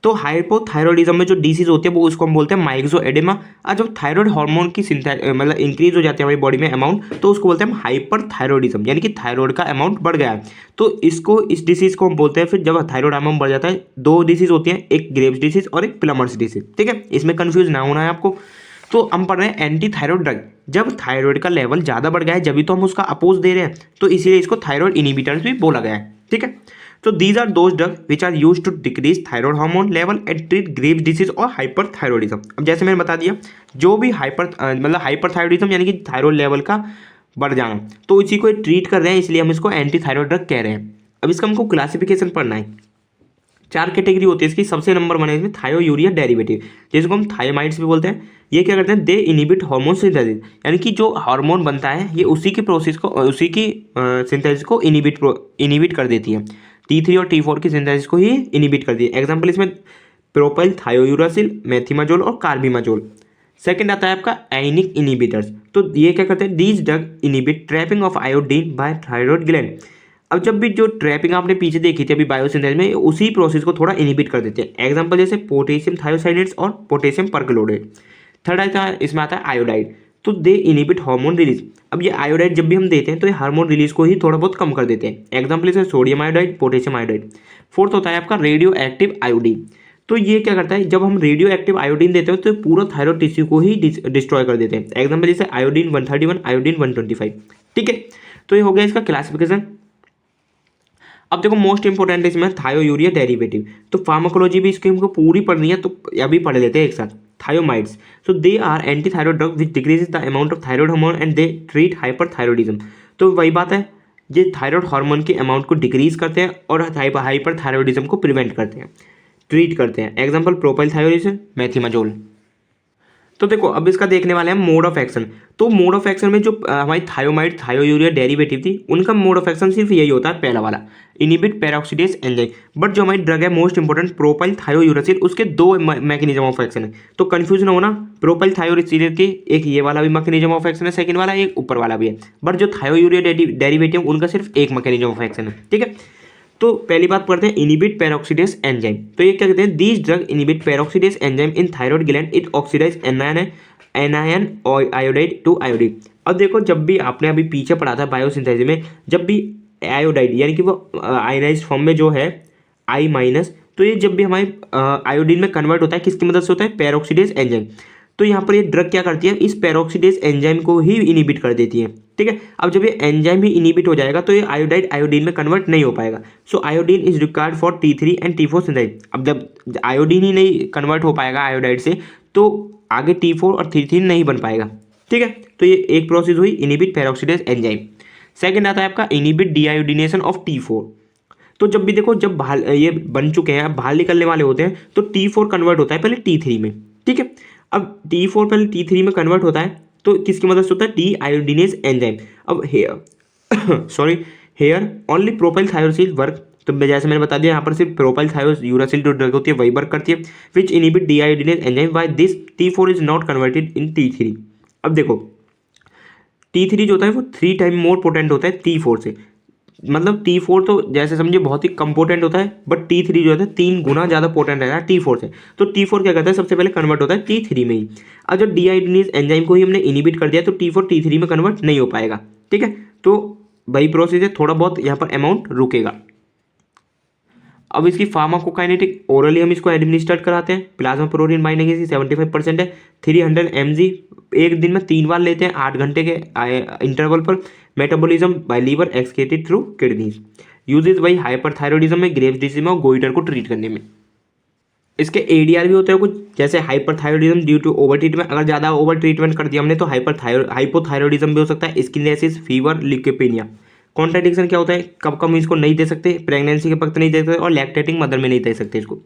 तो हाइपोथायरॉयडिज्म में जो डिसीज होती है वो उसको हम बोलते हैं माइक्सोएडेमा। और जब थायरॉयड हार्मोन की मतलब इंक्रीज हो जाती है हमारी बॉडी में अमाउंट तो उसको बोलते हैं हम हाइपरथायरॉयडिज्म यानी कि थायरॉयड का अमाउंट बढ़ गया है। तो इस डिसीज को हम बोलते हैं फिर जब थायरॉयड अमाउंट बढ़ जाता है। दो डिसीज होती हैं, एक ग्रेव्स डिसीज और एक प्लमर्स डिसीज, ठीक है। इसमें कंफ्यूज ना होना है आपको। तो हम पढ़ रहे हैं एंटी थायरॉयड ड्रग। जब थायरॉयड का लेवल ज़्यादा बढ़ गया है जब तो हम उसका अपोज दे रहे हैं, तो इसीलिए इसको थायरॉयड इनिबिटर्स भी बोला गया है, ठीक है। तो these are those drug which are use to decrease thyroid hormone level and treat Graves disease और हाइपरथायरॉयडिज्म। अब जैसे मैंने बता दिया जो भी हाइपरथायरॉयडिज्म यानी कि थायरॉयड लेवल का बढ़ जाना, तो इसी को ट्रीट कर रहे हैं, इसलिए हम इसको एंटी थायरॉयड ड्रग कह रहे हैं। अब इसका हमको क्लासिफिकेशन पढ़ना है। 4 कैटेगरी होती है इसकी। सबसे नंबर 1 है इसमें थायोयूरिया डेरिवेटिव, जिसको हम थायोमाइड्स भी बोलते हैं। ये क्या करते हैं? दे इनिबिट हार्मोन सिंथेसिस, यानी कि जो हार्मोन बनता है ये उसी की प्रोसेस को, उसी की सिंथेसिस को इनिबिट कर देती है। T3 और T4 की सिंथेसिस को ही इनिबिट कर दी है। एग्जाम्पल इसमें प्रोपाइल थायोयूरासिल, मेथिमाजोल और कार्बिमाजोल। सेकंड आता है आपका एनिक इनिबिटर्स। तो ये क्या करते हैं? These drug inhibit trapping of iodine by thyroid gland. अब जब भी जो ट्रैपिंग आपने पीछे देखी थी अभी बायोसिंथेसिस में, उसी प्रोसेस को थोड़ा इनिबिट कर देते हैं। एग्जांपल जैसे पोटेशियम थायोसाइनेट्स और पोटेशियम परक्लोरेट। थर्ड आता है इसमें आता है आयोडाइड। तो दे इनिबिट हार्मोन रिलीज। अब ये आयोडाइड जब भी हम देते हैं तो ये हार्मोन रिलीज को ही थोड़ा बहुत कम कर देते हैं। एग्जाम्पल जैसे sodium iodide, potassium iodide. Fourth होता है आपका रेडियो एक्टिव आयोडीन। तो ये क्या करता है? जब हम रेडियो एक्टिव आयोडीन देते हैं तो पूरा थायरॉयड टिश्यू को ही डिस्ट्रॉय कर देते हैं। एग्जाम्पल जैसे आयोडीन 131, आयोडीन 125, ठीक है। तो ये हो गया इसका क्लासिफिकेशन। अब देखो मोस्ट इंपोर्टेंट इसमें थायोयूरिया डेरिवेटिव। तो फार्माकोलॉजी भी इसकी हमको पूरी पढ़नी है, तो अभी पढ़ लेते हैं एक साथ। Thioamides, so they are anti thyroid drug which decreases the amount of thyroid hormone and they treat hyperthyroidism. तो वही बात है, ये थायरॉयड हार्मोन के अमाउंट को डिक्रीज करते हैं और हाइपरथायरॉयडिज्म को प्रिवेंट करते हैं, ट्रीट करते हैं। Example propylthiouracil, methimazole. तो देखो अब इसका देखने वाले हैं मोड ऑफ एक्शन। तो मोड ऑफ एक्शन में जो हमारी थायोमाइड थायोयूरिया डेरिवेटिव थी उनका मोड ऑफ एक्शन सिर्फ यही होता है, पहला वाला इनिबिट पेरोक्सीडेज एंजाइम। बट जो हमारी ड्रग है मोस्ट इंपोर्टेंट प्रोपाइल थायोयूरासिल, उसके दो मैकेनिज्म ऑफ एक्शन है। तो कंफ्यूज ना होना, प्रोपाइल थायोयूरासिल के एक ये वाला भी मैकेनिज्म ऑफ एक्शन है, सेकंड वाला एक ऊपर वाला भी है। बट जो थायोयूरिया डेरिवेटिव उनका सिर्फ एक मैकेनिज्म ऑफ एक्शन है, ठीक है। तो पहली बात पढ़ते हैं इनिबिट पेरोक्सीडेज एंजाइम। तो ये क्या कहते हैं? These drug inhibit peroxidase enzyme in thyroid gland, it oxidize anion iodide to iodine. अब देखो जब भी आपने अभी पीछे पढ़ा था बायोसिंथेसिस में, जब भी आयोडाइड यानी कि वो आयोनाइज फॉर्म में जो है I माइनस, तो ये जब भी हमारे आयोडीन में कन्वर्ट होता है किसकी मदद से होता है? Peroxidase enzyme. तो यहाँ पर ये ड्रग क्या करती है? इस पेरोक्सीडेज एंजाइम को ही इनिबिट कर देती है, ठीक है। अब जब ये एंजाइम ही इनिबिट हो जाएगा तो ये आयोडाइड आयोडीन में कन्वर्ट नहीं हो पाएगा। So iodine is required for T3 and T4 synthesis. अब जब आयोडीन ही नहीं कन्वर्ट हो पाएगा आयोडाइड से, तो आगे T4 और T3 नहीं बन पाएगा, ठीक है। तो ये एक प्रोसेस हुई इनिबिट पेरोक्सीडेज एंजाइम। सेकेंड आता है आपका इनिबिट डीआयोडीनेशन ऑफ T4। तो जब भी देखो जब भाल ये बन चुके हैं, अब भाल निकलने वाले होते हैं, तो T4 कन्वर्ट होता है पहले T3 में, ठीक है। अब T4 पहले T3 में कन्वर्ट होता है तो किसकी मदद से होता है? Deiodinase enzyme. अब here sorry here only propylthiouracil work. तो जैसे मैंने बता दिया यहाँ पर सिर्फ प्रोपाइल थायोयूरासिल जो ड्रग होती है वही वर्क करती है, which inhibit deiodinase enzyme by this T4 is not converted in T3। अब देखो T3 जो होता है वो 3 टाइम मोर पोटेंट होता है T4 से। मतलब T4 तो जैसे समझिए बहुत ही कम पोटेंट होता है, बट T3 जो होता है 3 गुना ज़्यादा पोटेंट रहता है T4 से। तो T4 क्या करता है? सबसे पहले कन्वर्ट होता है T3 में ही। अब जब डीआयोडीनेज एंजाइम को ही हमने इनिबिट कर दिया तो T4 T3 में कन्वर्ट नहीं हो पाएगा, ठीक है। तो वही प्रोसेस है, थोड़ा बहुत यहाँ पर अमाउंट रुकेगा। अब इसकी फार्माकोकाइनेटिक ओरली हम इसको एडमिनिस्ट्रेट कराते हैं। प्लाज्मा प्रोटीन बाइंडिंग इसकी 75% है। 300 mg एक दिन में 3 बार लेते हैं 8 घंटे के इंटरवल पर। Metabolism by liver excreted through kidneys. Uses by hyperthyroidism में, ग्रेव्स डिजीज में और गोइटर को ट्रीट करने में। इसके एडीआर भी होते हैं कुछ, जैसे hyperthyroidism due to over treatment, अगर ज़्यादा ओवर ट्रीटमेंट कर दिया हमने तो हाइपोथायरॉयडिज्म भी हो सकता है। स्किनलेसिस, फीवर, ल्यूकेपेनिया। कॉन्ट्राडिक्शन क्या होता है, कब कब इसको नहीं दे सकते, प्रेगनेंसी के वक्त नहीं दे सकते और लैक्टेटिंग मदर में नहीं दे सकते इसको।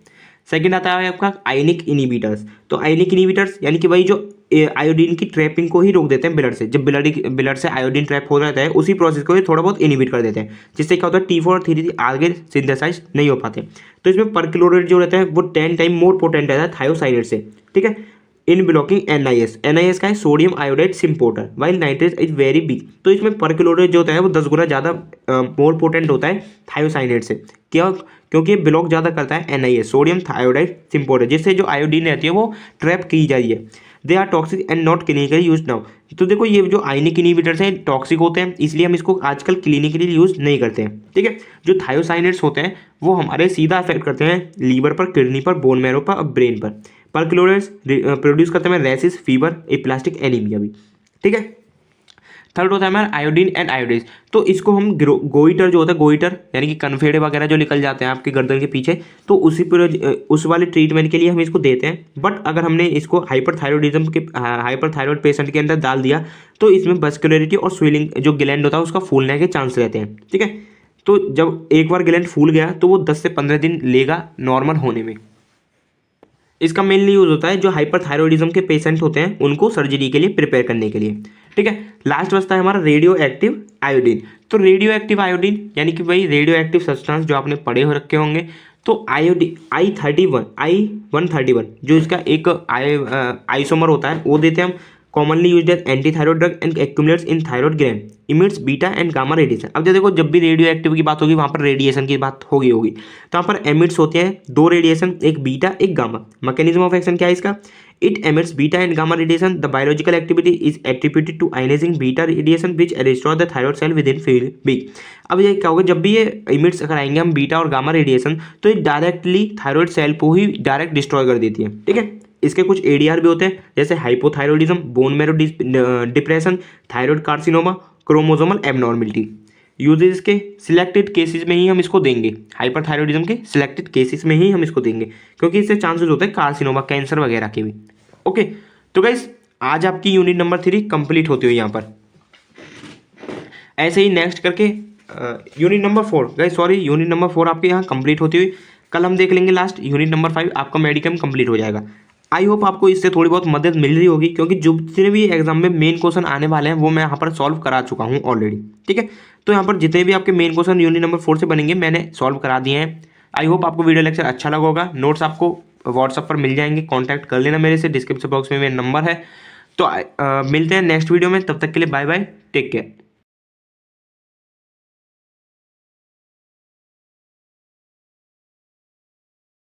सेकंड आता है आपका आयनिक इनिबिटर्स। तो आयनिक इनिबिटर्स यानी कि भाई जो आयोडीन की ट्रैपिंग को ही रोक देते हैं ब्लड से। जब ब्लड से आयोडीन ट्रैप हो जाता है उसी प्रोसेस को ये थोड़ा बहुत इनिबिट कर देते हैं, जिससे क्या होता है T4 और T3 आगे सिंथेसाइज नहीं हो पाते। तो इसमें परक्लोरेट जो रहता है वो 10 टाइम मोर पोटेंट रहता है थायोसाइनेट से, ठीक है, इन ब्लॉकिंग NIS का है sodium iodide symporter, while nitrate is very big. तो इसमें परक्लोरेट जो होता है वो 10 गुना ज़्यादा मोर पोटेंट होता है थायोसाइनेट से। क्या? क्योंकि ये ब्लॉक ज़्यादा करता है NIS सोडियम आयोडाइड सिम्पोर्टर, जिससे जो आयोडीन रहती है वो ट्रैप की जा रही है। They are toxic and not clinically use now. तो देखो ये जो आयनिक इनिबिटर्स हैं टॉक्सिक होते हैं, इसलिए हम इसको आजकल क्लिनिकली यूज नहीं करते हैं, ठीक है। जो थायोसाइनेट्स होते हैं वो हमारे सीधा अफेक्ट करते हैं लीवर पर, किडनी पर, बोन मैरो पर और ब्रेन पर। परक्लोरेट्स प्रोड्यूस करते हैं रेसिस, फीवर, एप्लास्टिक एनीमिया भी, ठीक है। थर्ड होता है हमारा आयोडीन एंड आयोडेज। तो इसको हम गोइटर जो होता है, गोइटर यानी कि कनफेड़े वगैरह जो निकल जाते हैं आपके गर्दन के पीछे, तो उस वाले ट्रीटमेंट के लिए हम इसको देते हैं। बट अगर हमने इसको हाइपरथायरॉयड पेशेंट के अंदर डाल दिया तो इसमें मस्कुलरिटी और स्वेलिंग जो ग्लैंड होता है उसका फूलने के चांस रहते हैं, ठीक है। तो जब एक बार ग्लैंड फूल गया तो वो 10 से 15 दिन लेगा नॉर्मल होने में। इसका मेनली यूज होता है जो हाइपरथायरॉयडिज्म के पेशेंट होते हैं उनको सर्जरी के लिए प्रिपेयर करने के लिए, ठीक है। लास्ट बचता है हमारा रेडियो एक्टिव आयोडीन। तो रेडियो एक्टिव आयोडीन यानी कि भाई रेडियो एक्टिव सब्सटेंस जो आपने पढ़े हो रखे होंगे, तो आयोडीन I131 जो इसका एक आइसोमर होता है वो देते हैं हम। Commonly used as anti thyroid drug and accumulates in thyroid gland, emits beta and gamma radiation. अब देखो जब भी रेडियो एक्टिव की बात होगी वहाँ पर रेडिएशन की बात होगी तो वहाँ पर एमिट्स होते हैं 2 रेडिएशन, एक बीटा एक गामा। मैकेनिज्म ऑफ एक्शन क्या है इसका, it emits beta and gamma radiation. The biological activity is attributed to ionizing beta radiation which destroy the thyroid cell within field B. अब ये क्या होगा, जब भी ये इमिट्स अगर आएंगे हम बीटा और गामा रेडिएशन तो ये डायरेक्टली थायरॉइड सेल को ही डायरेक्ट डिस्ट्रॉय कर देती है, ठीक है। इसके कुछ एडीआर भी होते हैं जैसे hypothyroidism, bone marrow depression, thyroid carcinoma, chromosomal abnormality. Uses के सिलेक्टेड केसेस में ही हम इसको देंगे, हाइपरथायरॉयडिज्म के सिलेक्टेड केसेस में ही हम इसको देंगे, क्योंकि इससे चांसेस होते हैं कार्सिनोमा, कैंसर वगैरह के भी। ओके, तो गाइस आज आपकी यूनिट नंबर 3 कंप्लीट होती हुई यहाँ पर। ऐसे ही नेक्स्ट करके यूनिट नंबर 4 आपके यहाँ कंप्लीट होती हुई। कल हम देख लेंगे लास्ट यूनिट नंबर 5 आपका मेडिकम कंप्लीट हो जाएगा। आई होप आपको इससे थोड़ी बहुत मदद मिल रही होगी, क्योंकि जो जितने भी एग्जाम में मेन क्वेश्चन आने वाले हैं वो मैं यहाँ पर सॉल्व करा चुका हूँ ऑलरेडी, ठीक है। तो यहाँ पर जितने भी आपके मेन क्वेश्चन यूनिट नंबर 4 से बनेंगे मैंने सॉल्व करा दिए हैं। आई होप आपको वीडियो लेक्चर अच्छा लगा होगा। नोट्स आपको व्हाट्सअप पर मिल जाएंगे, कॉन्टैक्ट कर लेना मेरे से, डिस्क्रिप्शन बॉक्स में मेरा नंबर है। तो मिलते हैं नेक्स्ट वीडियो में, तब तक के लिए बाय बाय, टेक केयर।